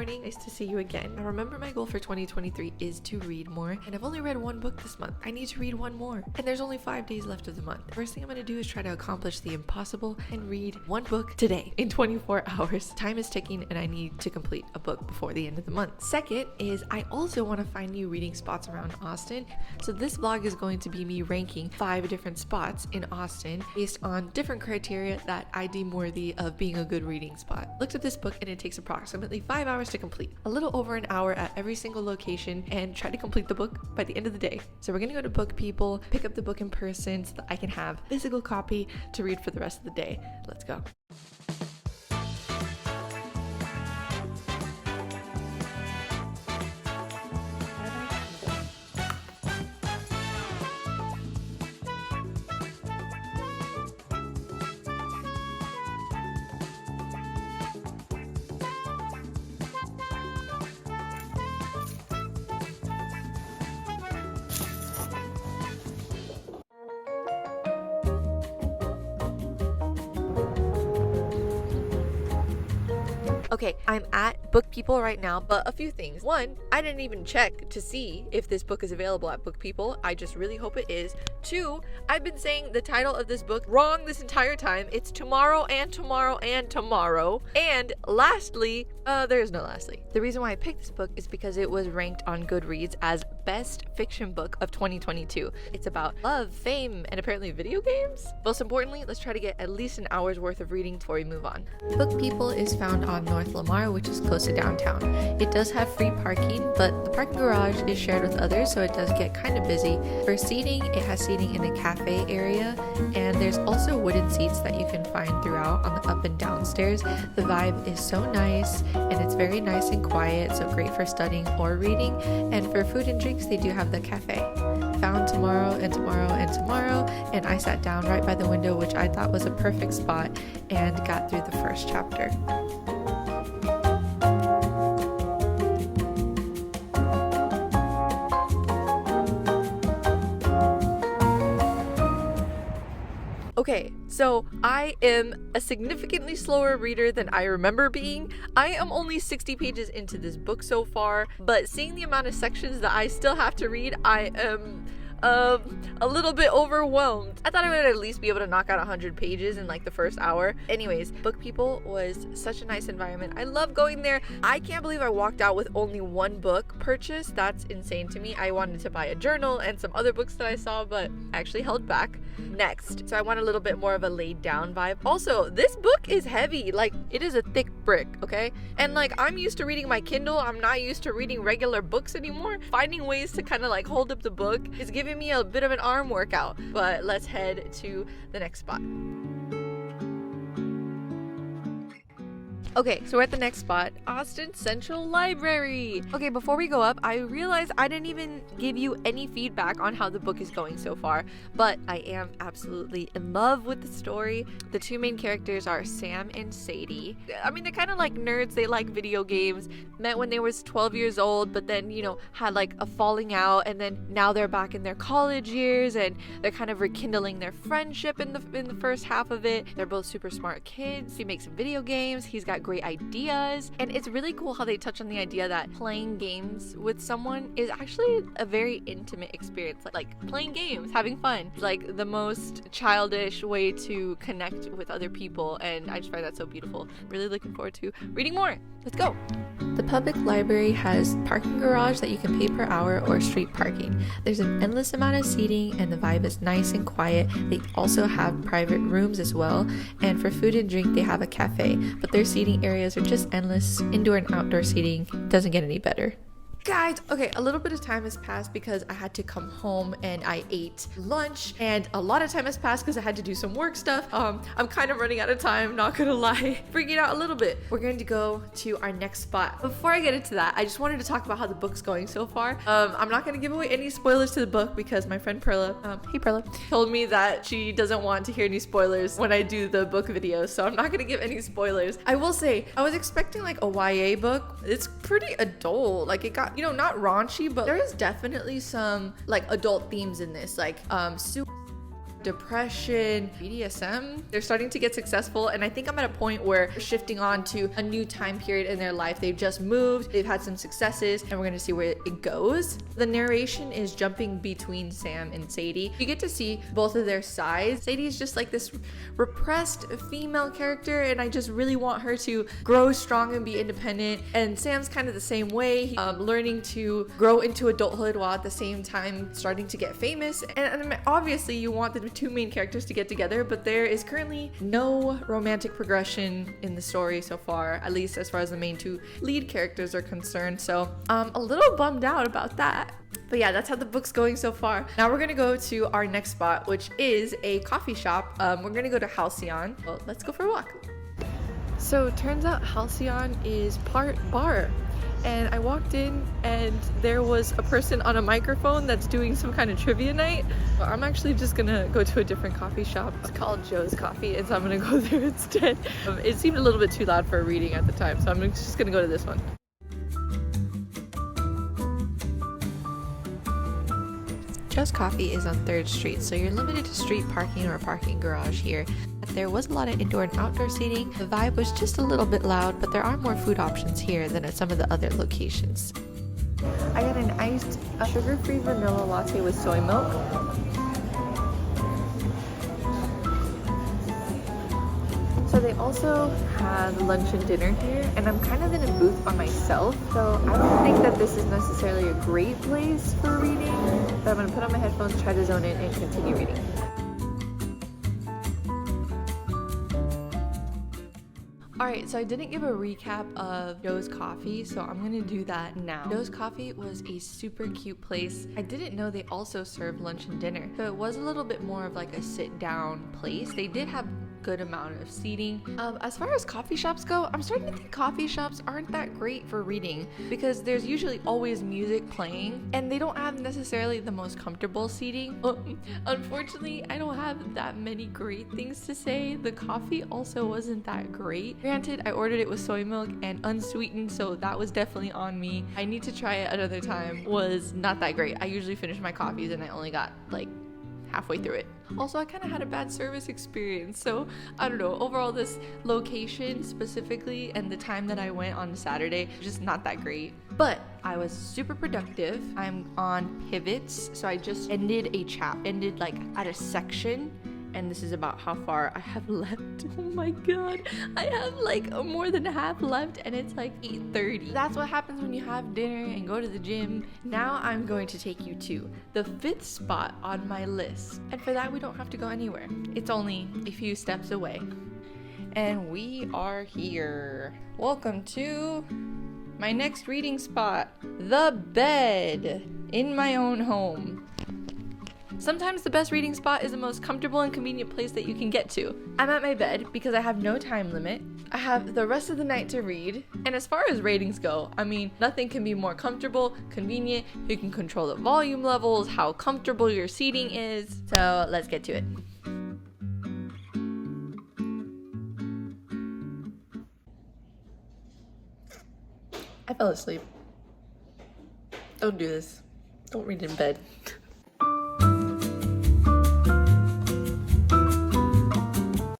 morning. Nice to see you again. Now remember, my goal for 2023 is to read more, and I've only read one book this month. I need to read one more, and there's only 5 days left of the month. First thing I'm gonna do is try to accomplish the impossible and read one book today in 24 hours. Time is ticking and I need to complete a book before the end of the month. Second is I also want to find new reading spots around Austin. So this vlog is going to be me ranking 5 different spots in Austin based on different criteria that I deem worthy of being a good reading spot. Looked at this book and it takes approximately 5 hours to complete. A little over an hour at every single location, and try to complete the book by the end of the day. So we're gonna go to Book People, pick up the book in person so that I can have a physical copy to read for the rest of the day. Let's go. Okay, I'm at Book People right now, but a few things. One, I didn't even check to see if this book is available at Book People. I just really hope it is. Two, I've been saying the title of this book wrong this entire time. It's Tomorrow and Tomorrow and Tomorrow. And lastly, there is no lastly. The reason why I picked this book is because it was ranked on Goodreads as Best Fiction Book of 2022. It's about love, fame, and apparently video games. Most importantly, let's try to get at least an hour's worth of reading before we move on. Book People is found on North Lamar, which is close to downtown. It does have free parking, but the parking garage is shared with others, so it does get kind of busy. For seating, it has seating in the cafe area, and there's also wooden seats that you can find throughout on the up and down stairs. The vibe is so nice, and it's very nice and quiet, so great for studying or reading. And for food and drinks, they do have the cafe. Found Tomorrow and Tomorrow and Tomorrow, and I sat down right by the window, which I thought was a perfect spot, and got through the first chapter. Okay, so I am a significantly slower reader than I remember being. I am only 60 pages into this book so far, but seeing the amount of sections that I still have to read, I am a little bit overwhelmed. I thought I would at least be able to knock out 100 pages in like the first hour. Anyways, Book People was such a nice environment. I love going there. I can't believe I walked out with only one book purchased. That's insane to me. I wanted to buy a journal and some other books that I saw, but I actually held back. Next, so I want a little bit more of a laid down vibe. Also, this book is heavy. Like, it is a thick brick, okay? And like, I'm used to reading my Kindle. I'm not used to reading regular books anymore. Finding ways to kind of like hold up the book is giving me a bit of an arm workout. But let's head to the next spot. Okay, so we're at the next spot, Austin Central Library. Okay, before we go up, I realized I didn't even give you any feedback on how the book is going so far, but I am absolutely in love with the story. The two main characters are Sam and Sadie. I mean, they're kind of like nerds. They like video games. Met when they was 12 years old, but then, you know, had like a falling out, and then now they're back in their college years, and they're kind of rekindling their friendship in the first half of it. They're both super smart kids. He makes video games. He's got great ideas, and it's really cool how they touch on the idea that playing games with someone is actually a very intimate experience. Like playing games, having fun, like the most childish way to connect with other people, and I just find that so beautiful. Really looking forward to reading more. Let's go. The public library has parking garage that you can pay per hour or street parking. There's an endless amount of seating, and the vibe is nice and quiet. They also have private rooms as well, and for food and drink they have a cafe, but their seating areas are just endless. Indoor and outdoor seating doesn't get any better. Guys, okay, a little bit of time has passed because I had to come home and I ate lunch, and a lot of time has passed because I had to do some work stuff. I'm kind of running out of time, not gonna lie. Freaking out a little bit. We're going to go to our next spot. Before I get into that, I just wanted to talk about how the book's going so far. I'm not gonna give away any spoilers to the book because my friend Perla, hey Perla, told me that she doesn't want to hear any spoilers when I do the book video, so I'm not gonna give any spoilers. I will say, I was expecting like a YA book. It's pretty adult. Like, it got, you know, not raunchy, but there is definitely some like adult themes in this, like depression, BDSM. They're starting to get successful, and I think I'm at a point where we're shifting on to a new time period in their life. They've just moved, they've had some successes, and we're gonna see where it goes. The narration is jumping between Sam and Sadie. You get to see both of their sides. Sadie is just like this repressed female character, and I just really want her to grow strong and be independent. And Sam's kind of the same way, learning to grow into adulthood while at the same time starting to get famous. And obviously you want the two main characters to get together, but there is currently no romantic progression in the story so far, at least as far as the main two lead characters are concerned. So I'm a little bummed out about that. But yeah, that's how the book's going so far. Now we're gonna go to our next spot, which is a coffee shop. We're gonna go to Halcyon. Well, let's go for a walk. So it turns out Halcyon is part bar. And I walked in and there was a person on a microphone that's doing some kind of trivia night. But I'm actually just gonna go to a different coffee shop. It's called Joe's Coffee, and so I'm gonna go there instead. It seemed a little bit too loud for a reading at the time, so I'm just gonna go to this one. Joe's Coffee is on 3rd Street, so you're limited to street parking or a parking garage here. There was a lot of indoor and outdoor seating. The vibe was just a little bit loud, but there are more food options here than at some of the other locations. I got an iced sugar-free vanilla latte with soy milk. So they also have lunch and dinner here, and I'm kind of in a booth by myself, so I don't think that this is necessarily a great place for reading, but I'm going to put on my headphones, try to zone in, and continue reading. Alright, so I didn't give a recap of Joe's Coffee, so I'm gonna do that now. Joe's Coffee was a super cute place. I didn't know they also served lunch and dinner, so it was a little bit more of like a sit-down place. They did have good amount of seating. As far as coffee shops go, I'm starting to think coffee shops aren't that great for reading because there's usually always music playing and they don't have necessarily the most comfortable seating. Unfortunately, I don't have that many great things to say. The coffee also wasn't that great. Granted, I ordered it with soy milk and unsweetened, so that was definitely on me. I need to try it another time. Was not that great. I usually finish my coffees and I only got like halfway through it. Also, I kind of had a bad service experience, so I don't know. Overall, this location specifically and the time that I went on Saturday, just not that great. But I was super productive. I'm on pivots, so I just ended like at a section. And this is about how far I have left. Oh my god, I have like more than half left and it's like 8:30. That's what happens when you have dinner and go to the gym. Now I'm going to take you to the 5th spot on my list. And for that, we don't have to go anywhere. It's only a few steps away. And we are here. Welcome to my next reading spot, the bed in my own home. Sometimes the best reading spot is the most comfortable and convenient place that you can get to. I'm at my bed because I have no time limit. I have the rest of the night to read. And as far as ratings go, I mean, nothing can be more comfortable, convenient. You can control the volume levels, how comfortable your seating is. So let's get to it. I fell asleep. Don't do this. Don't read in bed.